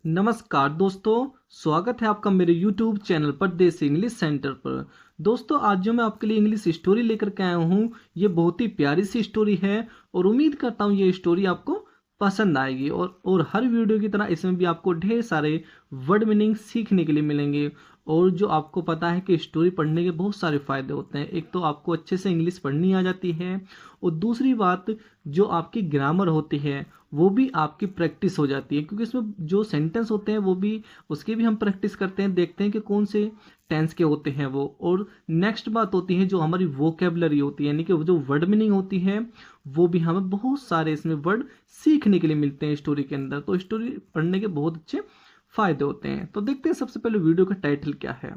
नमस्कार दोस्तों, स्वागत है आपका मेरे YouTube चैनल पर देसी इंग्लिश सेंटर पर। दोस्तों, आज जो मैं आपके लिए इंग्लिश स्टोरी लेकर के आया हूँ, ये बहुत ही प्यारी सी स्टोरी है और उम्मीद करता हूँ ये स्टोरी आपको पसंद आएगी। और हर वीडियो की तरह इसमें भी आपको ढेर सारे वर्ड मीनिंग सीखने के लिए मिलेंगे। और जो आपको पता है कि स्टोरी पढ़ने के बहुत सारे फ़ायदे होते हैं। एक तो आपको अच्छे से इंग्लिश पढ़नी आ जाती है, और दूसरी बात, जो आपकी ग्रामर होती है वो भी आपकी प्रैक्टिस हो जाती है, क्योंकि इसमें जो सेंटेंस होते हैं वो भी, उसकी भी हम प्रैक्टिस करते हैं, देखते हैं कि कौन से टेंस के होते हैं वो। और नेक्स्ट बात होती है जो हमारी वोकेबलरी होती है, यानी कि जो वर्ड मीनिंग होती है, वो भी हमें बहुत सारे इसमें वर्ड सीखने के लिए मिलते हैं स्टोरी के अंदर। तो स्टोरी पढ़ने के बहुत अच्छे फायदे होते हैं। तो देखते हैं सबसे पहले वीडियो का टाइटल क्या है।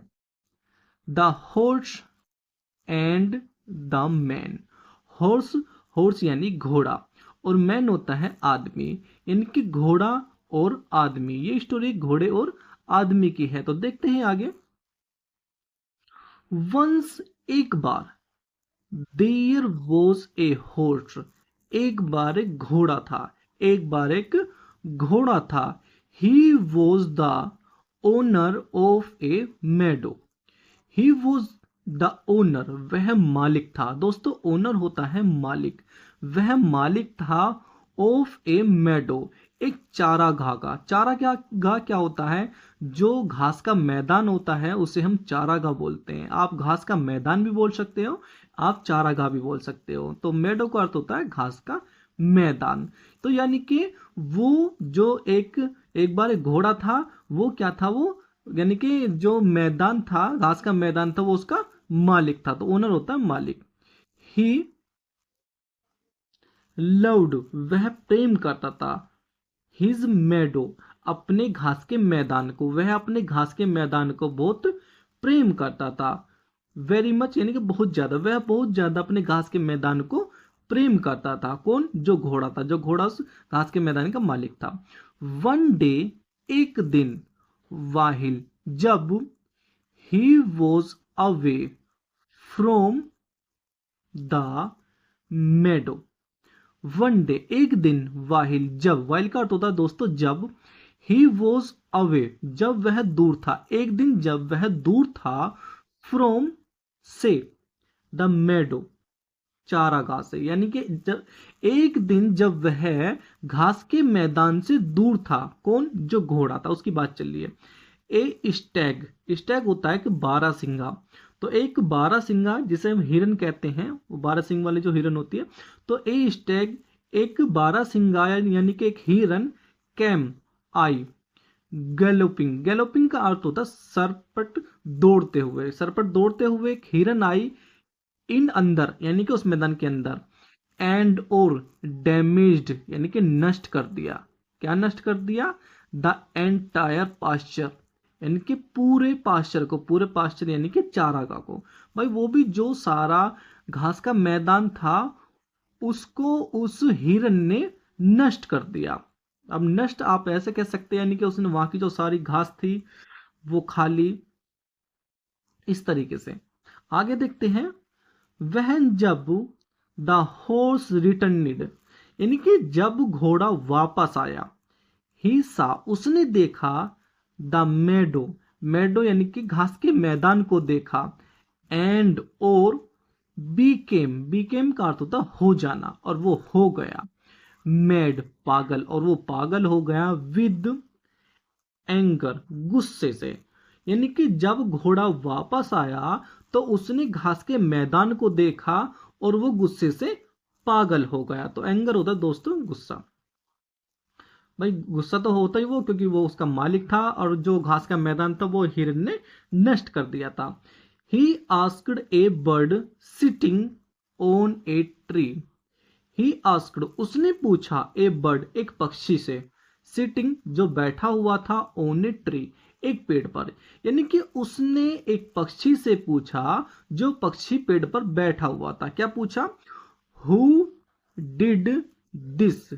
The horse and the man. Horse, horse यानी घोड़ा, और मैन होता है आदमी। इनकी घोड़ा और आदमी, ये स्टोरी घोड़े और आदमी की है। तो देखते हैं आगे। वंस, एक बार, देयर वॉज ए हॉर्स, एक बार एक घोड़ा था, एक बार एक घोड़ा था। He was the owner of A Medo. He was the owner, वह मालिक था। दोस्तों, ओनर होता है मालिक। वह मालिक था ऑफ ए मेडो, एक चारागाह का। चारागाह क्या होता है? जो घास का मैदान होता है उसे हम चारागाह बोलते हैं। आप घास का मैदान भी बोल सकते हो, आप चारागाह भी बोल सकते हो। तो मेडो का अर्थ होता है घास का मैदान। तो यानी कि वो जो एक एक बार एक घोड़ा था, वो क्या था? वो यानी कि जो मैदान था, घास का मैदान था, वो उसका मालिक था। तो ओनर होता है मालिक। ही लव्ड, वह प्रेम करता था। हिज मेडो, अपने घास के मैदान को, वह अपने घास के मैदान को बहुत प्रेम करता था। वेरी मच यानी कि बहुत ज्यादा, वह बहुत ज्यादा अपने घास के मैदान को प्रेम करता था। कौन? जो घोड़ा था, जो घोड़ा उस घास के मैदान का मालिक था। वन डे, एक दिन, वाहिल, जब, he was away from the Medo. One day, एक दिन, वाहिल, जब, वाहिल का अर्थ होता है दोस्तों जब। ही वॉज अवे, जब वह दूर था, एक दिन जब वह दूर था, फ्रॉम, से, द मेडो, चारागाह से। यानी कि जब एक दिन जब वह घास के मैदान से दूर था। कौन? जो घोड़ा था, उसकी बात चल रही है। ए स्टैग, स्टैग होता है कि बारहसिंगा। तो एक बारहसिंगा, जिसे हम हिरन कहते हैं, वो बारहसिंग वाली जो हिरन होती है, तो ए स्टैग, एक बारहसिंगा यानी कि एक हिरन, कैम, आई, गैलोपिंग, गैलोपिंग का अर्थ होता है सरपट दौड़ते हुए। सरपट दौड़ते हुए एक हिरन आई, इन, अंदर, यानी कि उस मैदान के अंदर, एंड, और, डैमेज्ड यानी कि नष्ट कर दिया। क्या नष्ट कर दिया? द एंटायर पास्चर, यानी कि पूरे पास्चर को, पूरे पास्चर यानी कि चारागाह को। भाई, वो भी जो सारा घास का मैदान था, उसको उस हिरन ने नष्ट कर दिया। अब नष्ट आप ऐसे कह सकते हैं, यानी कि उसने वहां की जो सारी घास थी वो खा ली, इस तरीके से। आगे देखते हैं। वह, जब, द हॉर्स रिटर्निड, यानी कि जब घोड़ा वापस आया, ही सा, उसने देखा, द मेडो, मेडो यानी कि घास के मैदान को देखा, एंड, और, बीकेम का अर्थ होता हो जाना, और वो हो गया, मेड, पागल, और वो पागल हो गया, विद एंगर, गुस्से से। यानी कि जब घोड़ा वापस आया तो उसने घास के मैदान को देखा और वो गुस्से से पागल हो गया। तो एंगर होता है दोस्तों गुस्सा। भाई, गुस्सा तो होता ही वो, क्योंकि वो उसका मालिक था और जो घास का मैदान था वो हिरन ने नष्ट कर दिया था। He asked A bird sitting on a tree. He asked, उसने पूछा, ए बर्ड, एक पक्षी से, सिटिंग, जो बैठा हुआ था, ऑन ए ट्री, एक पेड़ पर। यानी कि उसने एक पक्षी से पूछा, जो पक्षी पेड़ पर बैठा हुआ था। क्या पूछा? हु डिड दिस,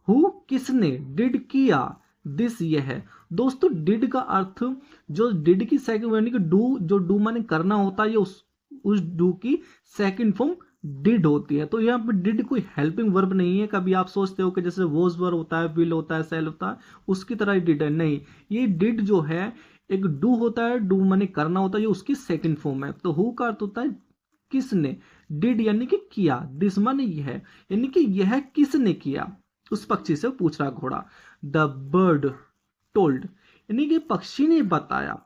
हु, किसने, डिड, किया, दिस, यह है। दोस्तों, डिड का अर्थ, जो डिड की सेकंड यानी कि डू, जो डू माने करना होता है, ये उस डू की सेकंड फॉर्म डिड होती है। तो यहाँ पे डिड कोई हेल्पिंग वर्ब नहीं है। कभी आप सोचते हो कि जैसे वॉज वर्ब होता है, विल होता है, सेल होता है, उसकी तरह डिड है, नहीं। ये डिड जो है एक डू होता है, डू माने करना होता है, ये उसकी सेकंड फॉर्म है। तो हु का अर्थ होता है किसने, डिड यानी कि किया, दिस माने यह है, यानी कि यह किसने किया, उस पक्षी से पूछ रहा घोड़ा। द बर्ड टोल्ड, यानी कि पक्षी ने बताया,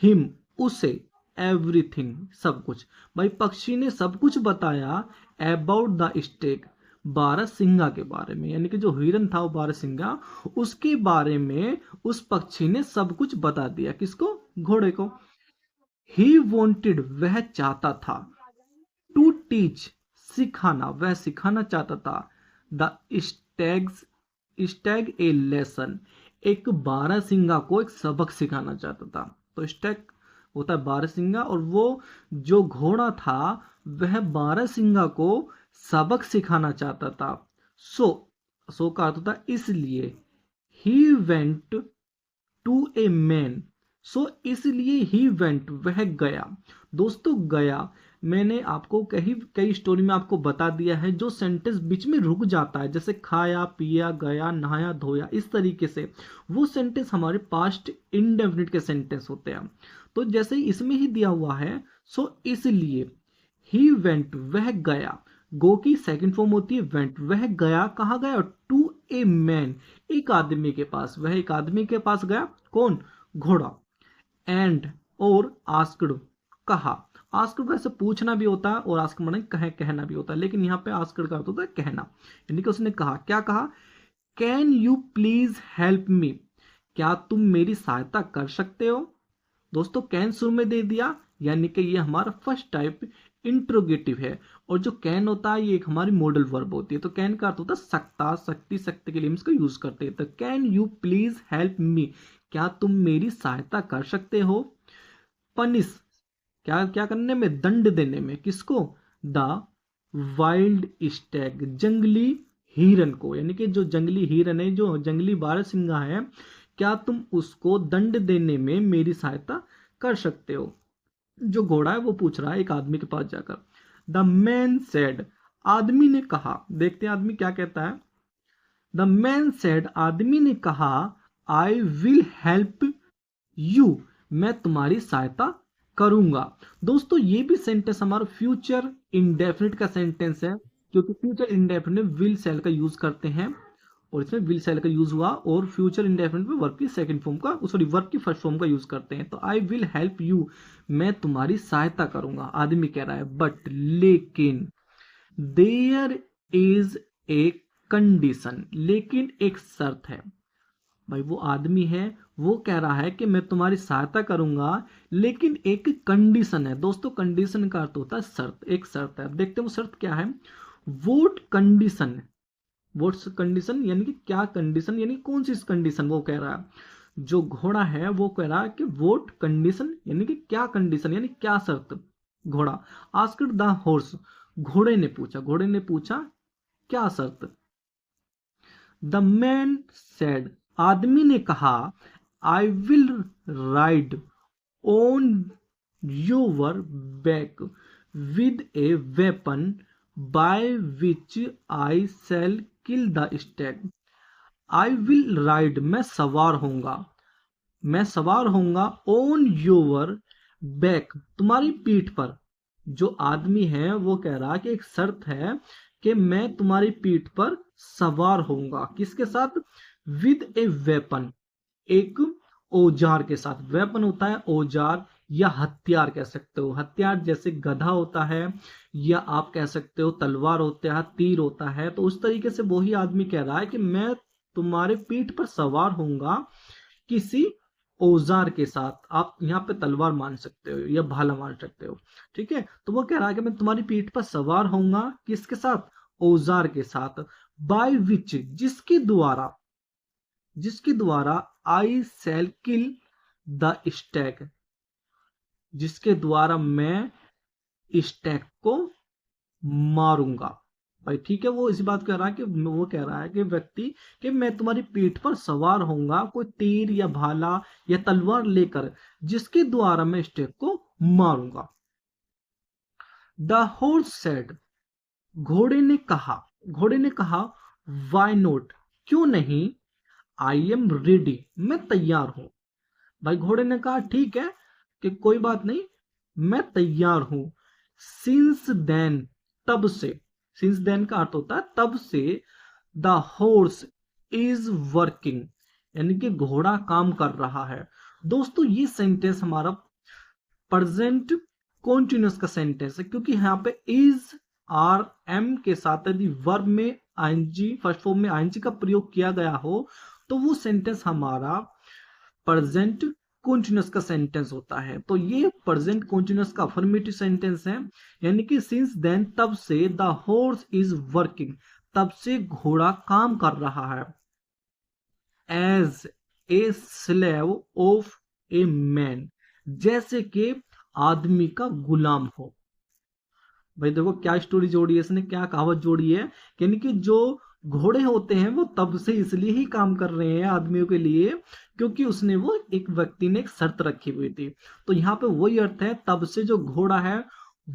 हिम उसे, एवरीथिंग सब कुछ। भाई पक्षी ने सब कुछ बताया अबाउट द स्टेक, बारहसिंगा के बारे में, यानी कि जो हिरन था वो बारहसिंगा, उसके बारे में उस पक्षी ने सब कुछ बता दिया। किसको, घोड़े को। ही वॉन्टेड, वह चाहता था, टू टीच, सिखाना, वह सिखाना चाहता था, the stags, Stag A lesson, एक बारहसिंगा को एक सबक सिखाना चाहता था। तो स्टैग होता है बारहसिंगा, और वो जो घोड़ा था वह बारहसिंगा को सबक सिखाना चाहता था। सो, सो का अर्थ होता है इसलिए, he went to a man, so इसलिए ही वेंट, वह गया। दोस्तों गया, मैंने आपको कई कई स्टोरी में आपको बता दिया है, जो सेंटेंस बीच में रुक जाता है, जैसे खाया, पिया, गया, नहाया, धोया, इस तरीके से, वो सेंटेंस हमारे पास्ट इंडेफिनिट के सेंटेंस होते हैं। तो जैसे इसमें ही दिया हुआ है, सो इसलिए, ही वेंट, वह गया, गो की सेकंड फॉर्म होती है वेंट, वह गया, कहाँ गया, टू ए मैन, एक आदमी के पास, वह एक आदमी के पास गया, कौन, घोड़ा। एंड, और आस्क्ड, कहा। आस्क्ड वैसे पूछना भी होता है, और आस्क माने कहना भी होता है, लेकिन यहाँ पे आस्क्ड का अर्थ होता है कहना, यानी कि उसने कहा, क्या कहा, can you please help me, क्या तुम मेरी सहायता कर सकते हो। दोस्तों कैन शुरू में दे दिया, यानी कि ये हमारा फर्स्ट टाइप इंट्रोगेटिव है, और जो कैन होता है ये एक हमारी मॉडल वर्ब होती है। तो कैन का अर्थ होता है सकता, शक्ति, शक्ति के लिए हम इसको यूज करते हैं। तो can you please help me, क्या तुम मेरी सहायता कर सकते हो। पनिश, क्या क्या करने में, दंड देने में, किसको, द वाइल्ड स्टैग, जंगली हिरन को, यानी कि जो जंगली हिरन है, जो जंगली बारहसिंगा है, क्या तुम उसको दंड देने में मेरी सहायता कर सकते हो। जो घोड़ा है वो पूछ रहा है एक आदमी के पास जाकर। द मैन सेड, आदमी ने कहा, देखते हैं आदमी क्या कहता है। द मैन सेड, आदमी ने कहा, आई विल हेल्प यू, मैं तुम्हारी सहायता करूंगा। दोस्तों ये भी सेंटेंस हमारा फ्यूचर इंडेफिनिट का सेंटेंस है, क्योंकि फ्यूचर इंडेफिनिट में विल सेल का यूज करते हैं, और इसमें विल सेल का यूज हुआ, और फ्यूचर इंडेफिनिट में वर्ब की सेकंड फॉर्म का, सॉरी वर्ब की फर्स्ट फॉर्म का यूज करते हैं। तो आई विल हेल्प यू, मैं तुम्हारी सहायता करूंगा, आदमी कह रहा है। बट, लेकिन, देयर इज ए कंडीशन, लेकिन एक शर्त है। भाई वो आदमी है, वो कह रहा है कि मैं तुम्हारी सहायता करूंगा, लेकिन एक कंडीशन है। दोस्तों कंडीशन का अर्थ होता है शर्त, एक शर्त है। अब देखते हैं वो शर्त क्या है। वोट कंडीशन, वोट्स कंडीशन यानी कि क्या कंडीशन, यानी कौन सी कंडीशन, वो कह रहा है। जो घोड़ा है वो कह रहा है कि वोट कंडीशन, यानी कि क्या कंडीशन, यानी क्या शर्त। घोड़ा, आस्क्ड द हॉर्स, घोड़े ने पूछा, घोड़े ने पूछा क्या शर्त। द मैन सेड, आदमी ने कहा, I will ride on your back with a weapon by which I shall kill the stag. I will ride, मैं सवार होऊंगा, मैं सवार होऊंगा, ऑन योर बैक, तुम्हारी पीठ पर। जो आदमी है वो कह रहा है कि एक शर्त है कि मैं तुम्हारी पीठ पर सवार होऊंगा, किसके साथ, विद ए वेपन, एक औजार के साथ। वेपन होता है औजार या हथियार कह सकते हो, हथियार जैसे गधा होता है, या आप कह सकते हो तलवार होता है, तीर होता है। तो उस तरीके से वही आदमी कह रहा है कि मैं तुम्हारे पीठ पर सवार होऊंगा किसी औजार के साथ। आप यहाँ पे तलवार मान सकते हो या भाला मान सकते हो, ठीक है। तो वो कह रहा है कि मैं तुम्हारी पीठ पर सवार होऊंगा, किसके साथ, औजार के साथ। बाय विच, जिसके द्वारा, जिसके द्वारा, आई शैल किल द स्टैग, जिसके द्वारा मैं स्टैग को मारूंगा। भाई ठीक है, वो इसी बात कह रहा है कि वो कह रहा है कि व्यक्ति कि मैं तुम्हारी पीठ पर सवार होऊंगा कोई तीर या भाला या तलवार लेकर, जिसके द्वारा मैं स्टेक को मारूंगा। द हॉर्स सेड, घोड़े ने कहा वाई नोट, क्यों नहीं, आई एम रेडी, मैं तैयार हूं। भाई घोड़े ने कहा ठीक है कि कोई बात नहीं, मैं तैयार हूं। सिंस देन, तब से, सिंस देन का अर्थ होता है तब से, द हॉर्स इज वर्किंग, यानी कि घोड़ा काम कर रहा है। दोस्तों ये सेंटेंस हमारा प्रेजेंट कॉन्टिन्यूस का सेंटेंस है, क्योंकि यहाँ पे इज आर एम के साथ यदि वर्ब में आईएनजी फर्स्ट फॉर्म में आईएनजी का प्रयोग किया गया हो तो वो सेंटेंस हमारा प्रेजेंट कॉन्टिन्यूस का सेंटेंस होता है। तो ये प्रेजेंट कॉन्टिन्यूस का अफर्मेटिव सेंटेंस है, यानी कि सिंस देन, तब से, द हॉर्स इज वर्किंग, तब से घोड़ा काम कर रहा है। As a slave of a man, जैसे कि आदमी का गुलाम हो। भाई देखो क्या स्टोरी जोड़ी है इसने, क्या कहावत जोड़ी है, यानी कि जो घोड़े होते हैं वो तब से इसलिए ही काम कर रहे हैं आदमियों के लिए क्योंकि उसने वो एक व्यक्ति ने एक शर्त रखी हुई थी। तो यहाँ पे वही अर्थ है, तब से जो घोड़ा है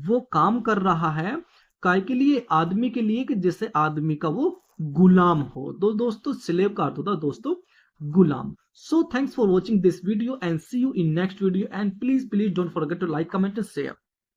वो काम कर रहा है, काय के लिए, आदमी के लिए, कि जैसे आदमी का वो गुलाम हो। दोस्तों स्लेव का अर्थ होता है दोस्तों गुलाम। So thanks for watching this video and see you in next video, and please don't forget to like, comment and share.